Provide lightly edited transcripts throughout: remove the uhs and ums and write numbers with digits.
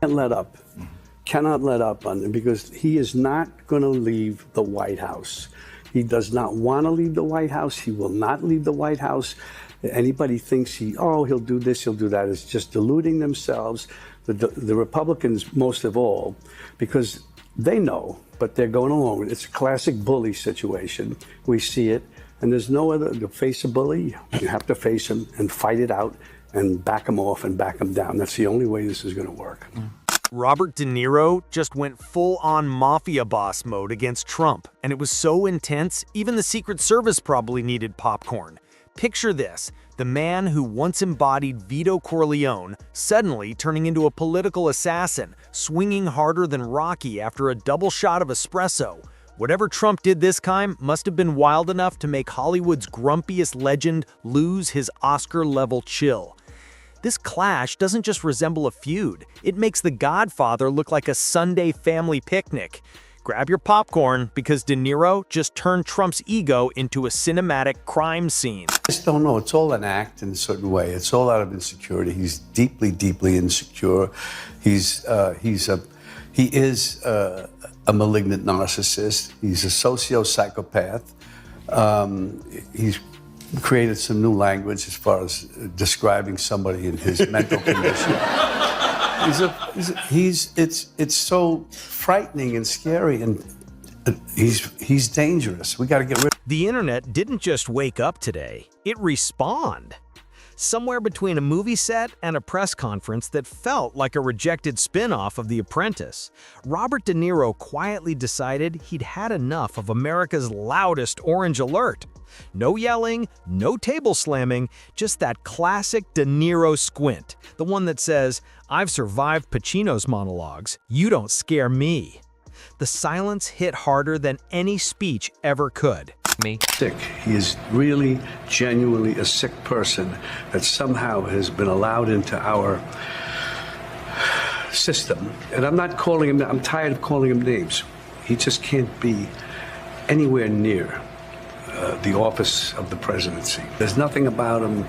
Can't let up. Cannot let up on him because he is not going to leave the White House. He does not want to leave the White House. He will not leave the White House. Anybody thinks he'll do this, he'll do that, is just deluding themselves. The Republicans, most of all, because they know, but they're going along with it. It's a classic bully situation. We see it, and there's no other to face a bully. You have to face him and fight it out and back him off and back him down. That's the only way this is going to work. Robert De Niro just went full-on mafia boss mode against Trump, and it was so intense, even the Secret Service probably needed popcorn. Picture this, the man who once embodied Vito Corleone suddenly turning into a political assassin, swinging harder than Rocky after a double shot of espresso. Whatever Trump did this time must have been wild enough to make Hollywood's grumpiest legend lose his Oscar-level chill. This clash doesn't just resemble a feud, it makes The Godfather look like a Sunday family picnic. Grab your popcorn because De Niro just turned Trump's ego into a cinematic crime scene. I just don't know. It's all an act in a certain way. It's all out of insecurity. He's deeply, deeply insecure. He is a malignant narcissist. He's a socio-psychopath. He's created some new language as far as describing somebody in his mental condition. It's so frightening and scary, and he's dangerous. We got to get rid of him. The internet didn't just wake up today, it respawned. Somewhere between a movie set and a press conference that felt like a rejected spin-off of The Apprentice, Robert De Niro quietly decided he'd had enough of America's loudest orange alert. No yelling, no table slamming, just that classic De Niro squint, the one that says, "I've survived Pacino's monologues, you don't scare me." The silence hit harder than any speech ever could. Sick. He is really, genuinely a sick person that somehow has been allowed into our system. And I'm not calling him, I'm tired of calling him names. He just can't be anywhere near the office of the presidency. There's nothing about him,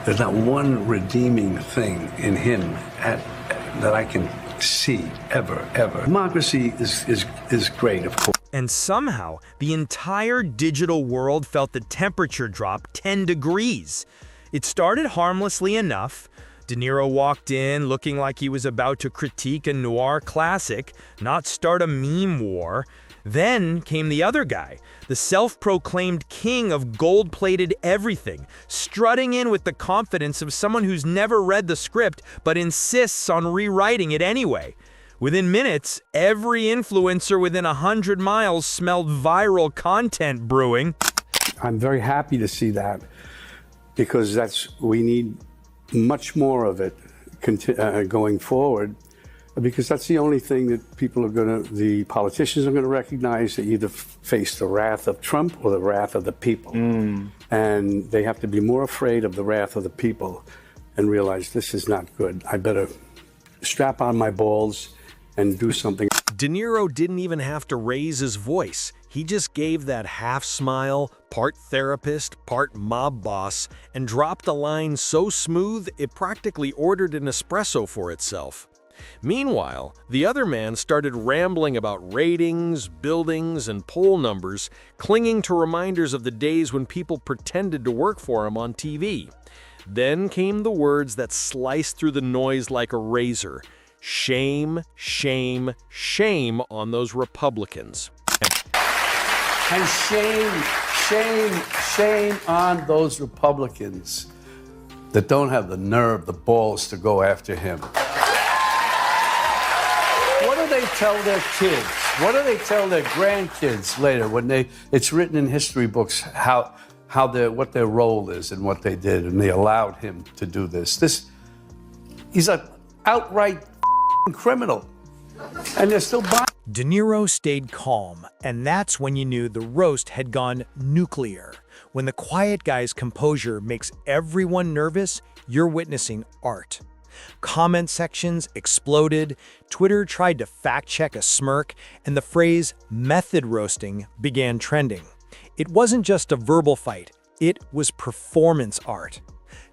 there's not one redeeming thing in him that I can see ever. Democracy is great, of course. And somehow, the entire digital world felt the temperature drop 10 degrees. It started harmlessly enough. De Niro walked in looking like he was about to critique a noir classic, not start a meme war. Then came the other guy, the self-proclaimed king of gold-plated everything, strutting in with the confidence of someone who's never read the script but insists on rewriting it anyway. Within minutes, every influencer within 100 miles smelled viral content brewing. I'm very happy to see that because we need much more of it going forward, because that's the only thing that the politicians are going to recognize. They either face the wrath of Trump or the wrath of the people. And they have to be more afraid of the wrath of the people and realize this is not good. I better strap on my balls and do something. De Niro didn't even have to raise his voice. He just gave that half smile, part therapist, part mob boss, and dropped a line so smooth it practically ordered an espresso for itself. Meanwhile, the other man started rambling about ratings, buildings, and poll numbers, clinging to reminders of the days when people pretended to work for him on TV. Then came the words that sliced through the noise like a razor. Shame, shame, shame on those Republicans. And shame on those Republicans that don't have the nerve, the balls to go after him. What do they tell their kids? What do they tell their grandkids later when it's written in history books what their role is and what they did, and they allowed him to do this? He's an outright criminal, and they're still buying. De Niro stayed calm, and that's when you knew the roast had gone nuclear. When the quiet guy's composure makes everyone nervous, you're witnessing art. Comment sections exploded, Twitter tried to fact-check a smirk, and the phrase method roasting began trending. It wasn't just a verbal fight, it was performance art.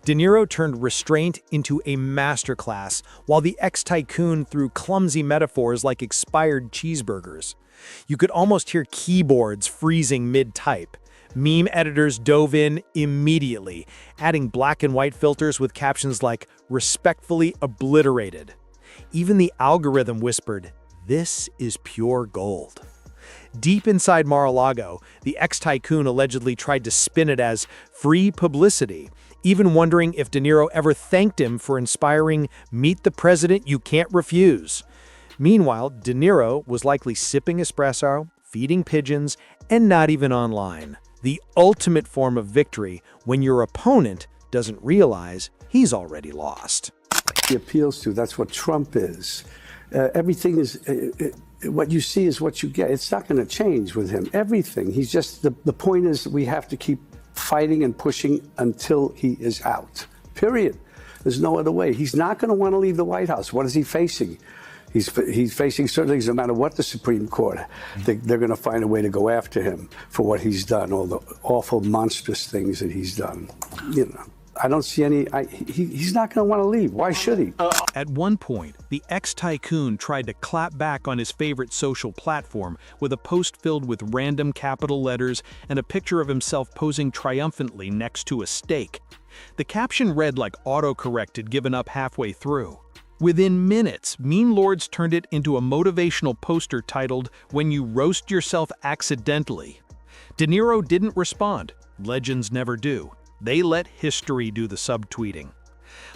De Niro turned restraint into a masterclass, while the ex-tycoon threw clumsy metaphors like expired cheeseburgers. You could almost hear keyboards freezing mid-type. Meme editors dove in immediately, adding black and white filters with captions like, "respectfully obliterated." Even the algorithm whispered, "This is pure gold." Deep inside Mar-a-Lago, the ex-tycoon allegedly tried to spin it as free publicity, even wondering if De Niro ever thanked him for inspiring "Meet the President You Can't Refuse." Meanwhile, De Niro was likely sipping espresso, feeding pigeons, and not even online. The ultimate form of victory when your opponent doesn't realize he's already lost. He appeals to, that's what Trump is. Everything is, what you see is what you get. It's not going to change with him. Everything. He's just, the point is we have to keep fighting and pushing until he is out. Period. There's no other way. He's not going to want to leave the White House. What is he facing? He's facing certain things, no matter what the Supreme Court, they're going to find a way to go after him for what he's done, all the awful, monstrous things that he's done. You know, I don't see any, he's not going to want to leave. Why should he? At one point, the ex-tycoon tried to clap back on his favorite social platform with a post filled with random capital letters and a picture of himself posing triumphantly next to a steak. The caption read like autocorrect had given up halfway through. Within minutes, meme lords turned it into a motivational poster titled, "When You Roast Yourself Accidentally." De Niro didn't respond. Legends never do. They let history do the subtweeting.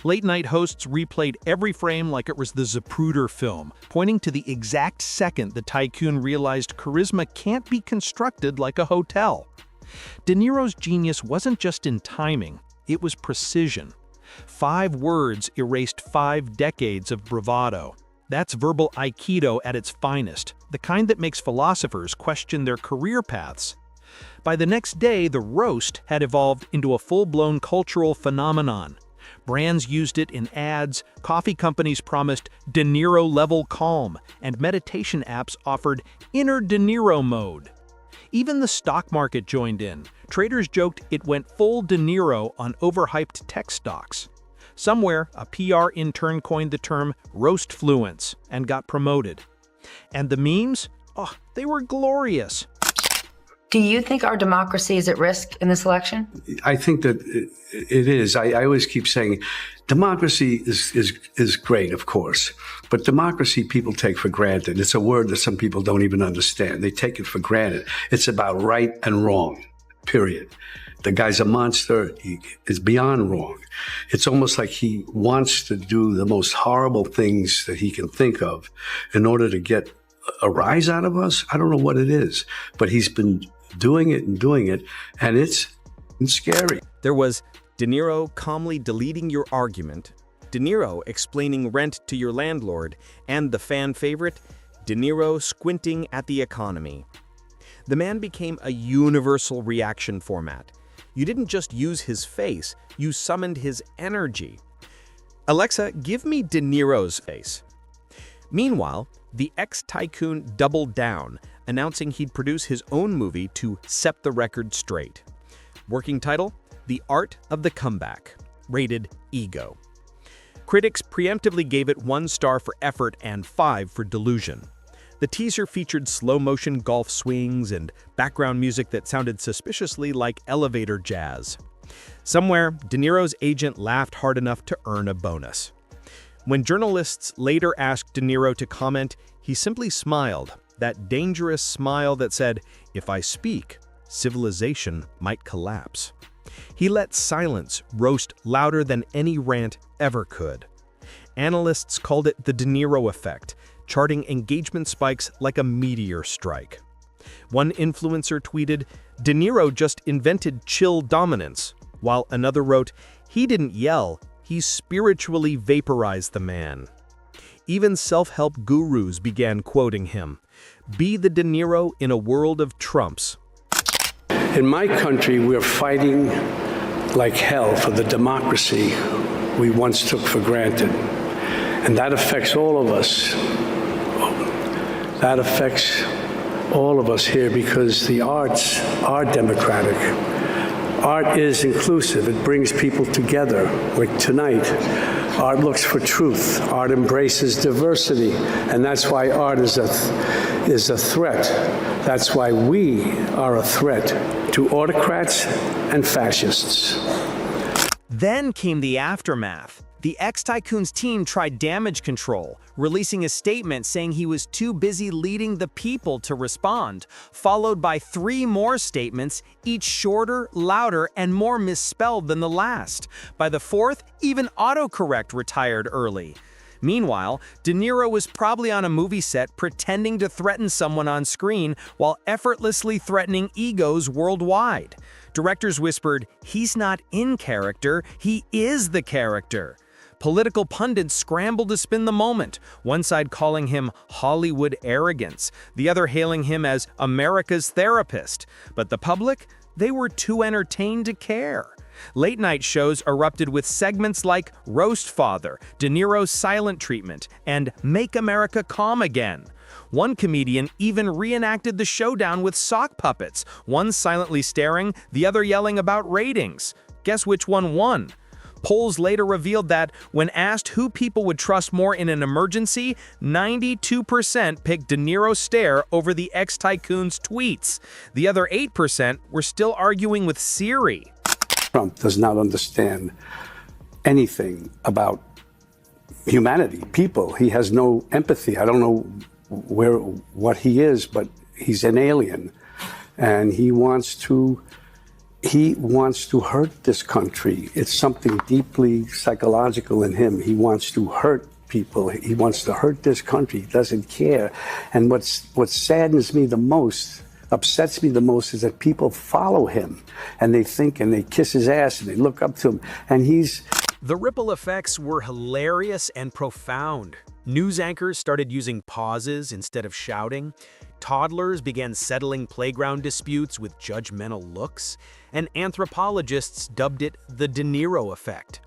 Late-night hosts replayed every frame like it was the Zapruder film, pointing to the exact second the tycoon realized charisma can't be constructed like a hotel. De Niro's genius wasn't just in timing, it was precision. 5 words erased 5 decades of bravado. That's verbal aikido at its finest, the kind that makes philosophers question their career paths. By the next day, the roast had evolved into a full-blown cultural phenomenon. Brands used it in ads, coffee companies promised De Niro-level calm, and meditation apps offered inner De Niro mode. Even the stock market joined in. Traders joked it went full De Niro on overhyped tech stocks. Somewhere, a PR intern coined the term roastfluence and got promoted. And the memes? Oh, they were glorious. Do you think our democracy is at risk in this election? I think that it is. I always keep saying democracy is great, of course, but democracy people take for granted. It's a word that some people don't even understand. They take it for granted. It's about right and wrong, period. The guy's a monster. He is beyond wrong. It's almost like he wants to do the most horrible things that he can think of in order to get a rise out of us. I don't know what it is, but he's been doing it, and it's scary. There was De Niro calmly deleting your argument, De Niro explaining rent to your landlord, and the fan favorite, De Niro squinting at the economy. The man became a universal reaction format. You didn't just use his face, you summoned his energy. Alexa, give me De Niro's face. Meanwhile, the ex-tycoon doubled down, announcing he'd produce his own movie to set the record straight. Working title, The Art of the Comeback, rated Ego. Critics preemptively gave it 1 star for effort and 5 for delusion. The teaser featured slow-motion golf swings and background music that sounded suspiciously like elevator jazz. Somewhere, De Niro's agent laughed hard enough to earn a bonus. When journalists later asked De Niro to comment, he simply smiled, that dangerous smile that said, "If I speak, civilization might collapse." He let silence roast louder than any rant ever could. Analysts called it the De Niro effect, charting engagement spikes like a meteor strike. One influencer tweeted, "De Niro just invented chill dominance," while another wrote, "He didn't yell, he spiritually vaporized the man." Even self-help gurus began quoting him. Be the De Niro in a world of Trumps. In my country, we're fighting like hell for the democracy we once took for granted. And that affects all of us. That affects all of us here because the arts are democratic. Art is inclusive. It brings people together. Like tonight, art looks for truth. Art embraces diversity. And that's why art is a threat. That's why we are a threat to autocrats and fascists. Then came the aftermath. The ex-tycoon's team tried damage control, releasing a statement saying he was too busy leading the people to respond, followed by 3 more statements, each shorter, louder, and more misspelled than the last. By the 4th, even autocorrect retired early. Meanwhile, De Niro was probably on a movie set pretending to threaten someone on screen while effortlessly threatening egos worldwide. Directors whispered, "He's not in character, he is the character." Political pundits scrambled to spin the moment, one side calling him Hollywood arrogance, the other hailing him as America's therapist. But the public, they were too entertained to care. Late-night shows erupted with segments like Roast Father, De Niro's silent treatment, and Make America Calm Again. One comedian even reenacted the showdown with sock puppets, one silently staring, the other yelling about ratings. Guess which one won? Polls later revealed that, when asked who people would trust more in an emergency, 92% picked De Niro's stare over the ex-tycoon's tweets. The other 8% were still arguing with Siri. Trump does not understand anything about humanity, people. He has no empathy. I don't know what he is, but he's an alien. And he wants to hurt this country. It's something deeply psychological in him. He wants to hurt people. He wants to hurt this country. He doesn't care. And what saddens me the most, upsets me the most, is that people follow him and they think and they kiss his ass and they look up to him. And The ripple effects were hilarious and profound. News anchors started using pauses instead of shouting. Toddlers began settling playground disputes with judgmental looks, and anthropologists dubbed it the De Niro effect.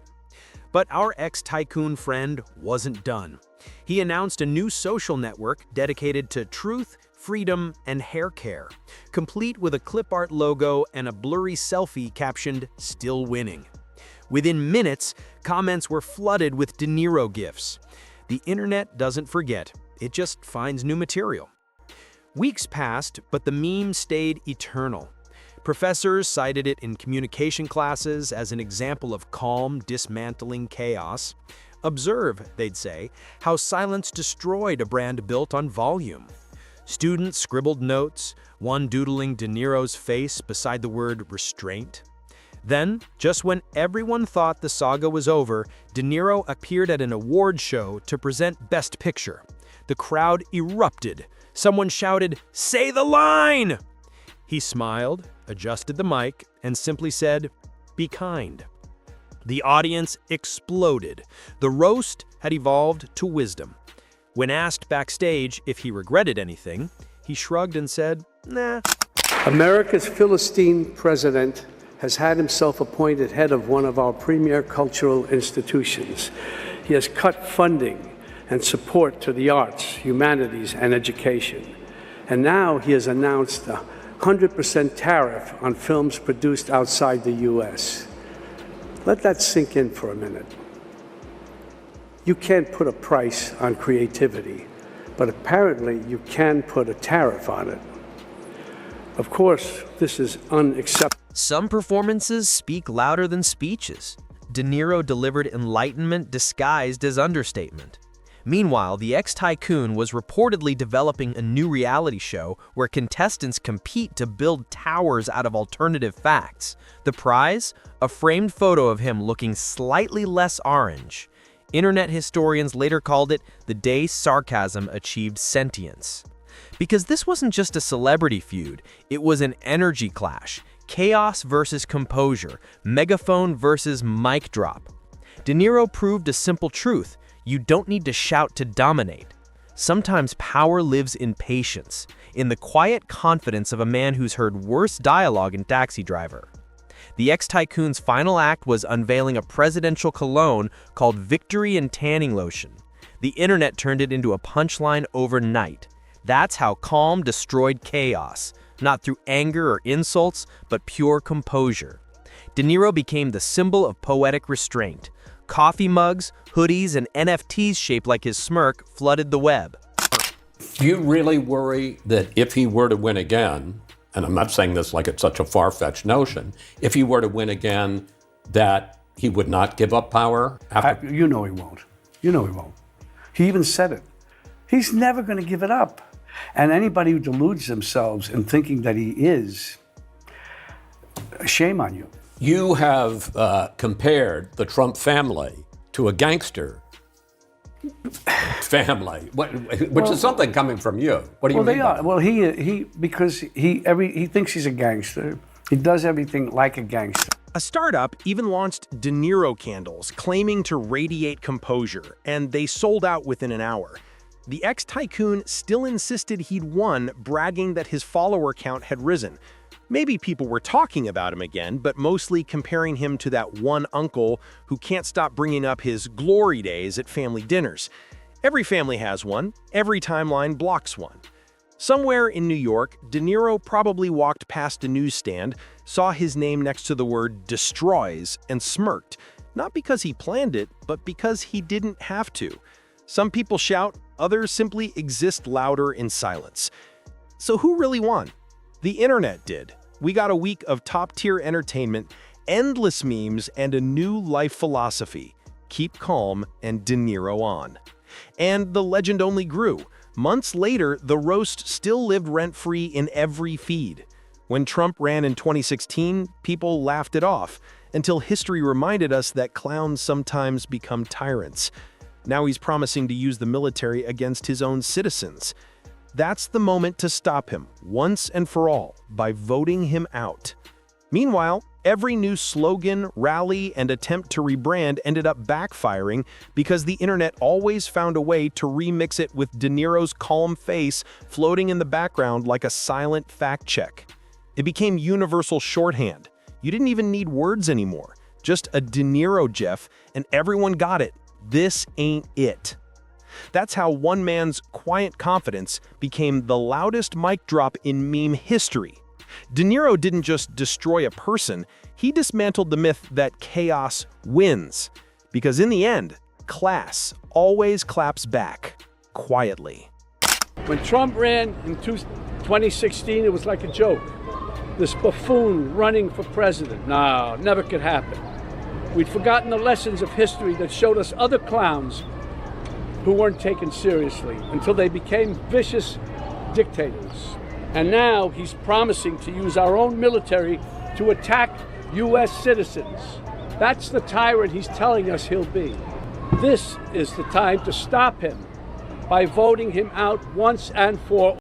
But our ex-tycoon friend wasn't done. He announced a new social network dedicated to truth, freedom, and hair care, complete with a clip art logo and a blurry selfie captioned, "Still winning." Within minutes, comments were flooded with De Niro gifs. The internet doesn't forget, it just finds new material. Weeks passed, but the meme stayed eternal. Professors cited it in communication classes as an example of calm, dismantling chaos. Observe, they'd say, how silence destroyed a brand built on volume. Students scribbled notes, one doodling De Niro's face beside the word restraint. Then, just when everyone thought the saga was over, De Niro appeared at an award show to present Best Picture. The crowd erupted. Someone shouted, "Say the line!" He smiled, adjusted the mic, and simply said, "Be kind." The audience exploded. The roast had evolved to wisdom. When asked backstage if he regretted anything, he shrugged and said, "Nah." America's Philistine president has had himself appointed head of one of our premier cultural institutions. He has cut funding and support to the arts, humanities, and education. And now he has announced a 100% tariff on films produced outside the U.S. Let that sink in for a minute. You can't put a price on creativity, but apparently you can put a tariff on it. Of course, this is unacceptable. Some performances speak louder than speeches. De Niro delivered enlightenment disguised as understatement. Meanwhile, the ex-tycoon was reportedly developing a new reality show where contestants compete to build towers out of alternative facts. The prize? A framed photo of him looking slightly less orange. Internet historians later called it the day sarcasm achieved sentience. Because this wasn't just a celebrity feud, it was an energy clash. Chaos versus composure, megaphone versus mic drop. De Niro proved a simple truth. You don't need to shout to dominate. Sometimes power lives in patience, in the quiet confidence of a man who's heard worse dialogue in Taxi Driver. The ex-tycoon's final act was unveiling a presidential cologne called Victory and Tanning Lotion. The internet turned it into a punchline overnight. That's how calm destroyed chaos, not through anger or insults, but pure composure. De Niro became the symbol of poetic restraint. Coffee mugs, hoodies, and NFTs shaped like his smirk flooded the web. Do you really worry that if he were to win again, and I'm not saying this like it's such a far-fetched notion, if he were to win again, that he would not give up power after? You know he won't. You know he won't. He even said it. He's never going to give it up. And anybody who deludes themselves in thinking that he is, shame on you. You have compared the Trump family to a gangster family, which is something coming from you. What do you mean? They are. Well, because he thinks he's a gangster. He does everything like a gangster. A startup even launched De Niro candles, claiming to radiate composure, and they sold out within an hour. The ex-tycoon still insisted he'd won, bragging that his follower count had risen. Maybe people were talking about him again, but mostly comparing him to that one uncle who can't stop bringing up his glory days at family dinners. Every family has one. Every timeline blocks one. Somewhere in New York, De Niro probably walked past a newsstand, saw his name next to the word destroys, and smirked. Not because he planned it, but because he didn't have to. Some people shout, others simply exist louder in silence. So who really won? The internet did. We got a week of top-tier entertainment, endless memes, and a new life philosophy. Keep calm and De Niro on. And the legend only grew. Months later, the roast still lived rent-free in every feed. When Trump ran in 2016, people laughed it off, until history reminded us that clowns sometimes become tyrants. Now he's promising to use the military against his own citizens. That's the moment to stop him, once and for all, by voting him out. Meanwhile, every new slogan, rally, and attempt to rebrand ended up backfiring because the internet always found a way to remix it with De Niro's calm face floating in the background like a silent fact check. It became universal shorthand. You didn't even need words anymore. Just a De Niro gif, and everyone got it. This ain't it. That's how one man's quiet confidence became the loudest mic drop in meme history. De Niro didn't just destroy a person, he dismantled the myth that chaos wins. Because in the end, class always claps back, quietly. When Trump ran in 2016, it was like a joke. This buffoon running for president. No, never could happen. We'd forgotten the lessons of history that showed us other clowns who weren't taken seriously until they became vicious dictators. And now he's promising to use our own military to attack U.S. citizens. That's the tyrant he's telling us he'll be. This is the time to stop him by voting him out once and for